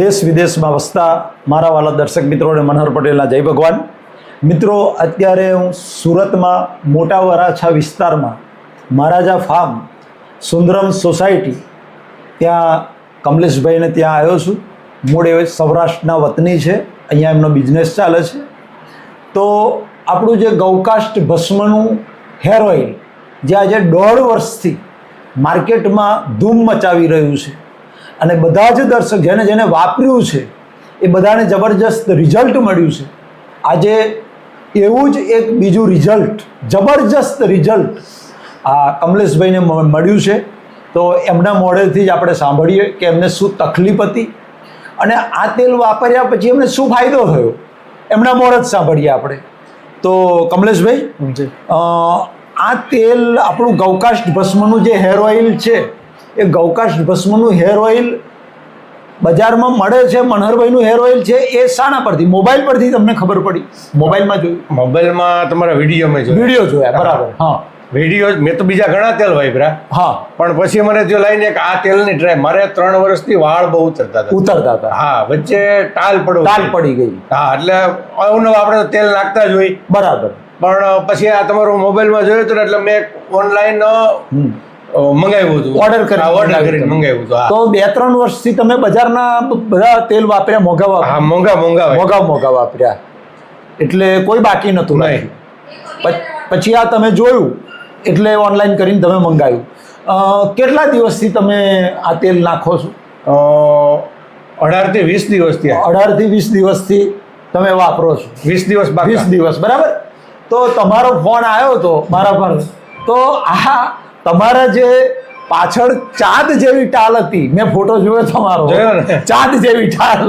દેશ વિદેશમાં વસતા મારા વાલા દર્શક મિત્રોને મનહર પટેલના જય ભગવાન. મિત્રો, અત્યારે હું સુરતમાં મોટા વરાછા વિસ્તારમાં મહારાજા ફાર્મ સુંદરમ સોસાયટી ત્યાં કમલેશભાઈને ત્યાં આવ્યો છું. મૂળ એ સૌરાષ્ટ્રના વતની છે, અહીંયા એમનો બિઝનેસ ચાલે છે. તો આપણું જે ગૌકાષ્ટ ભસ્મનું હેર ઓઇલ જે આજે 1.5 વર્ષથી માર્કેટમાં ધૂમ મચાવી રહ્યું છે અને બધા જ દર્શક જેને વાપર્યું છે એ બધાને જબરજસ્ત રિઝલ્ટ મળ્યું છે. આજે એવું જ એક બીજું રિઝલ્ટ, જબરજસ્ત રિઝલ્ટ આ કમલેશભાઈને મળ્યું છે. તો એમના મોઢેથી જ આપણે સાંભળીએ કે એમને શું તકલીફ હતી અને આ તેલ વાપર્યા પછી એમને શું ફાયદો થયો, એમના મોઢે જ સાંભળીએ આપણે. તો કમલેશભાઈ, આ તેલ આપણું ગૌકાષ્ટ ભસ્મનું જે હેર ઓઇલ છે એ ગૌકાષ્ટ ભસ્મનું હેર ઓઇલ બજારમાં મળે છે, મનહરભાઈનું હેર ઓઇલ છે, એ શાના પરથી, મોબાઈલ પરથી તમને ખબર પડી? મોબાઈલમાં જોયું? મોબાઈલમાં તમારા વિડીયો જોયા, બરાબર. હા, વિડીયો મેં તો બીજા ઘણા તેલ વાપર્યા. હા, પણ પછી મને જો લાઈને કે આ તેલની ટ્રાય, મારે 3 વર્ષથી વાળ બહુ ઉતરતા હતા. હા, વચ્ચે ટાલ પડી ગઈ. હા, એટલે અવનવ આપણે તેલ નાખતા જ હોય. બરાબર. પણ પછી આ તમારું મોબાઈલમાં જોયું હતું એટલે મેં ઓનલાઈન મંગાવ્યું હતું, ઓર્ડર કરીને મંગાવ્યું હતું. તો 2-3 વર્ષથી તમે બજારના બધા તેલ વાપર્યા, મોંઘા વાપર્યા, એટલે કોઈ બાકી નતું. પછી આ તમે જોયું એટલે ઓનલાઈન કરીને તમે મંગાવ્યું. કેટલા દિવસથી તમે આ તેલ નાખો છો? 18 થી 20 દિવસથી. 18 થી 20 દિવસથી તમે વાપરો છો? 20 દિવસ, બરાબર. તો તમારો ફોન આવ્યો હતો મારા પર, તો આ તમારા જે પાછળ ચાંદ જેવી ટાલ હતી, મેં ફોટો જોયો તમારો, ચાંદ જેવી ટાલ,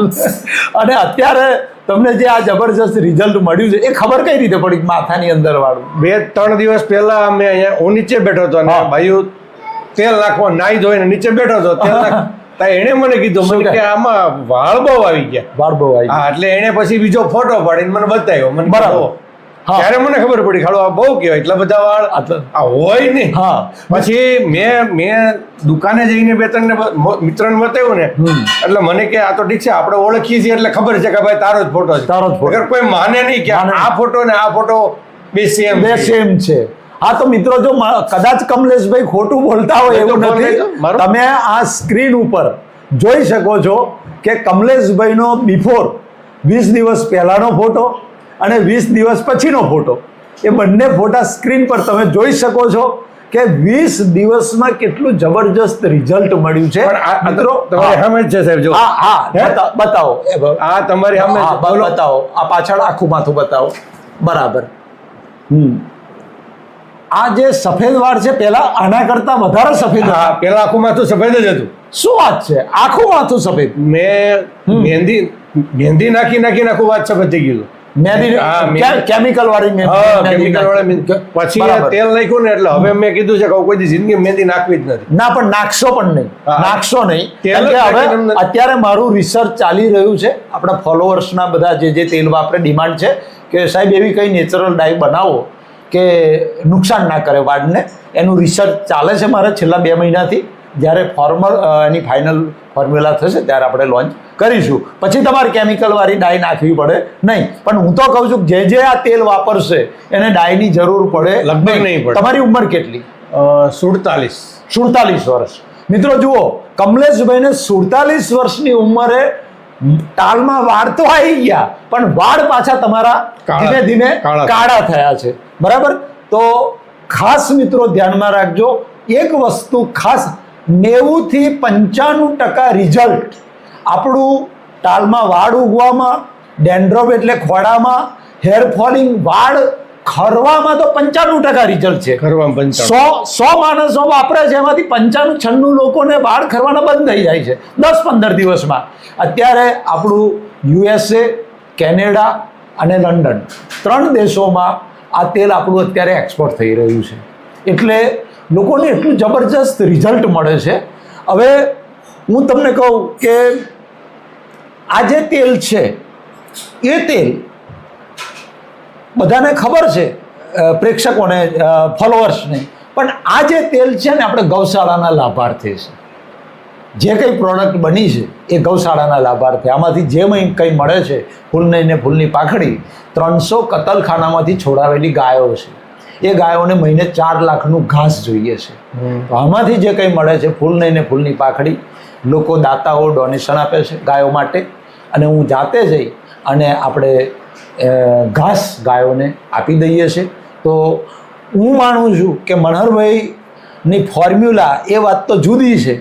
અને અત્યારે તમને જે આ જબરજસ્ત રિઝલ્ટ મળ્યું છે એ ખબર કઈ રીતે પડી માથાની અંદર વાળું? 2-3 દિવસ પહેલા અમે અહીંયા હું નીચે બેઠો હતો અને ભાઈઓ તેલ નાખવા નાઈ ધોઈને નીચે બેઠો હતો, તેલ એણે મને કીધું કે આમાં વાળ બહુ આવી ગયા. હા, એટલે એણે પછી બીજો ફોટો પાડીને મને બતાવ્યો. મને બરાબર, ત્યારે મને ખબર પડી ખાડો આ બહુ કહેવાય, એટલા બધા વાળ આ હોય ને. પછી મેં દુકાને જઈને 2-3 મિત્રને બતાવ્યું ને, એટલે મને કે આ તો ઠીક છે, આપણે ઓળખીએ છીએ એટલે ખબર છે કે ભાઈ તારો જ ફોટો છે. અગર કોઈ માને નહીં કે આ ફોટો ને આ ફોટો બે સેમ છે. હા, તો મિત્રો, જો કદાચ કમલેશભાઈ ખોટું બોલતા હોય એવું નથી, તમે આ સ્ક્રીન ઉપર જોઈ શકો છો કે કમલેશભાઈનો બિફોર 20 દિવસ પહેલાનો ફોટો અને 20 દિવસ પછીનો ફોટો, એ બંને ફોટા સ્ક્રીન પર તમે જોઈ શકો છો કે 20 દિવસમાં કેટલું જબરજસ્ત રિઝલ્ટ મળ્યું છે. મિત્રો, તમારી સામે જ છે સાહેબ, જો. હા, બતાવો. આ તમારી સામે બતાવો, આ પાછળ આખું માથું બતાવો. બરાબર. આ જે સફેદ વાળ છે, પેલા આના કરતા વધારે સફેદ. હા, પેલા આખું માથું સફેદ જ હતું. શું વાત છે? આખું માથું સફેદ? મહેંદી નાખી આખું વાત સફેદ થઈ ગયું. કેમિકલ વાળી પછી તેલ નાખ્યું ને એટલે હવે મેં કીધું છે કે કોઈ જિંદગી મહેંદી નાખવી જ નથી. ના, પણ નાખશો નહીં. હવે અત્યારે મારું રિસર્ચ ચાલી રહ્યું છે, આપણા ફોલોઅર્સના બધા જે તેલ વાપરે ડિમાન્ડ છે કે સાહેબ એવી કઈ નેચરલ ડાય બનાવો કે નુકસાન ના કરે વાળને. એનું રિસર્ચ ચાલે છે મારે છેલ્લા 2 મહિનાથી. જ્યારે એની ફાઇનલ ફોર્મ્યુલા થશે ત્યારે આપણે લોન્ચ કરીશું. પછી તમારે કેમિકલવાળી ડાય નાખવી પડે નહીં. પણ હું તો કહું છું જે આ તેલ વાપરશે એને ડાયની જરૂર પડે લગભગ નહીં પડે. તમારી ઉંમર કેટલી? 47 વર્ષ. મિત્રો જુઓ, કમલેશભાઈને 47 વર્ષની ઉંમરે ટાલમાં વાળ તો આવી ગયા, પણ વાળ પાછા તમારા ધીમે ધીમે કાળા થયા છે. બરાબર. તો ખાસ મિત્રો ધ્યાનમાં રાખજો એક વસ્તુ ખાસ, 90 થી 95% રિઝલ્ટ આપણું ટાલમાં વાળ ઉગવામાં, ડેન્ડ્રફ એટલે ખોડામાં, હેર ફોલિંગ, વાળ ખરવામાં તો 95% રિઝલ્ટ છે. 100 માણસો વાપરે છે, એમાંથી 95-96 લોકોને વાળ ખરવાના બંધ થઈ જાય છે 10-15 દિવસમાં. અત્યારે આપણું USA, કેનેડા અને લંડન 3 દેશોમાં આ તેલ આપણું અત્યારે એક્સપોર્ટ થઈ રહ્યું છે. એટલે લોકોને એટલું જબરજસ્ત રિઝલ્ટ મળે છે. હવે હું તમને કહું કે આ જે તેલ છે એ તેલ બધાને ખબર છે, પ્રેક્ષકોને, ફોલોઅર્સને, પણ આ જે તેલ છે ને આપણે ગૌશાળાના લાભાર્થી છે. જે કંઈ પ્રોડક્ટ બની છે એ ગૌશાળાના લાભાર્થે. આમાંથી જે કંઈ મળે છે ફૂલની ને ફૂલની પાખડી 300 કતલખાનામાંથી છોડાવેલી ગાયો છે. એ ગાયોને મહિને 4 લાખનું ઘાસ જોઈએ છે. તો આમાંથી જે કંઈ મળે છે ફૂલની ને ફૂલની પાખડી લોકો દાતાઓ ડોનેશન આપે છે ગાયો માટે, અને હું જાતે જઈ અને આપણે ઘાસ ગાયોને આપી દઈએ છીએ. તો હું માનું છું કે મનહરભાઈની ફોર્મ્યુલા એ વાત તો જુદી છે,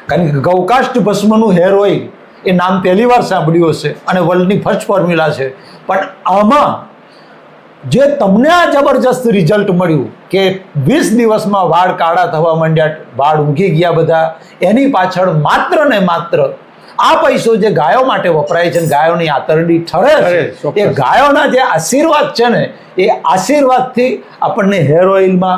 કારણ કે ગૌકાષ્ઠ ભસ્મનું હેર ઓઇલ એ નામ પહેલી વાર સાંભળ્યું હશે અને વર્લ્ડની ફર્સ્ટ ફોર્મ્યુલા છે. પણ આમાં જે તમને આ જબરજસ્ત રિઝલ્ટ મળ્યું કે 20 દિવસમાં વાળ કાળા થવા માંડ્યા, વાળ ઊંઘી ગયા બધા, એની પાછળ માત્ર ને માત્ર આ પૈસો જે ગાયો માટે વપરાય છે, ગાયોની આતરડી ઠરે છે, એ ગાયોના જે આશીર્વાદ છે ને, એ આશીર્વાદથી આપણને હેર ઓઇલમાં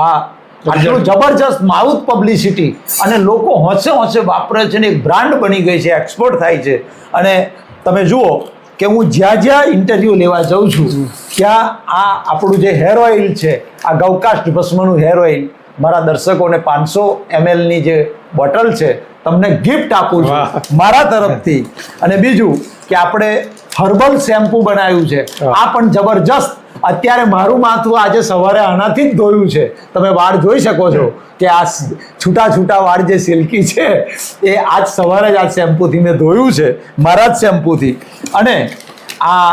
આટલું જબરજસ્ત માઉથ પબ્લિસિટી અને લોકો હોંશે હોંશે વાપરે છે ને એક બ્રાન્ડ બની ગઈ છે, એક્સપોર્ટ થાય છે. અને તમે જુઓ કે હું જ્યાં જ્યાં ઇન્ટરવ્યૂ લેવા જાઉં છું ત્યાં આ આપણું જે હેર ઓઇલ છે, આ ગૌકાષ્ઠ ભસ્મનું હેર ઓઇલ, મારા દર્શકોને 500 ml જે બોટલ છે તમને ગિફ્ટ આપું છું મારા તરફથી. અને બીજું કે આપણે હર્બલ શેમ્પુ બનાવ્યું છે, આ પણ જબરજસ્ત. અત્યારે મારું માથું આજે સવારે આનાથી જ ધોયું છે. તમે વાળ જોઈ શકો છો કે આ છૂટા છૂટા વાળ જે સિલ્કી છે એ આજ સવારે જ આ શેમ્પૂથી મેં ધોયું છે, મારા જ શેમ્પૂથી. અને આ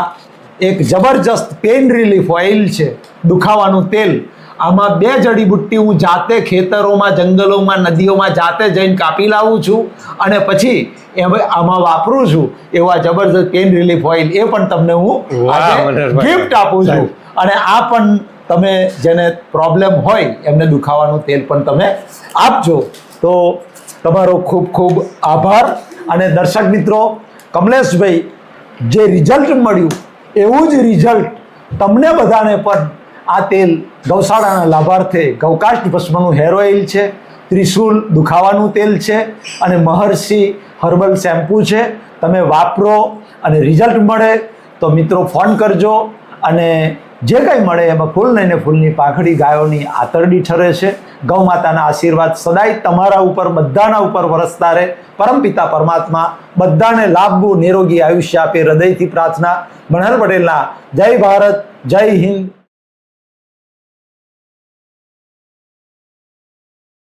એક જબરજસ્ત પેઇન રિલીફ ઓઇલ છે, દુખાવાનું તેલ. આમાં 2 જડીબુટ્ટી હું જાતે ખેતરોમાં, જંગલોમાં, નદીઓમાં જાતે જઈને કાપી લાવું છું અને પછી આમાં વાપરું છું. એવા જબરદસ્ત પેઇન રિલીફ ઓઇલ એ પણ તમને હું ગિફ્ટ આપું છું. અને આ પણ તમે જેને પ્રોબ્લેમ હોય એમને દુખાવાનું તેલ પણ તમે આપજો. તો તમારો ખૂબ ખૂબ આભાર. અને દર્શક મિત્રો, કમલેશભાઈ જે રિઝલ્ટ મળ્યું એવું જ રિઝલ્ટ તમને બધાને પણ આ તેલ ગૌશાળાના લાભાર્થે ગૌકાષ્ઠ ભસ્મનું હેર ઓઇલ છે, ત્રિશુલ દુખાવાનું તેલ છે અને મહર્ષિ હર્બલ શેમ્પૂ છે. તમે વાપરો અને રિઝલ્ટ મળે તો મિત્રો ફોન કરજો. અને જે કંઈ મળે એમાં ફૂલને ને ફૂલની પાખડી ગાયોની આતરડી ઠરે છે. ગૌ માતાના આશીર્વાદ સદાય તમારા ઉપર બધાના ઉપર વરસતા રહે. પરમપિતા પરમાત્મા બધાને લાભવું નિરોગી આયુષ્ય આપે. હૃદયથી પ્રાર્થના. મનહર પટેલના જય ભારત, જય હિન્દ.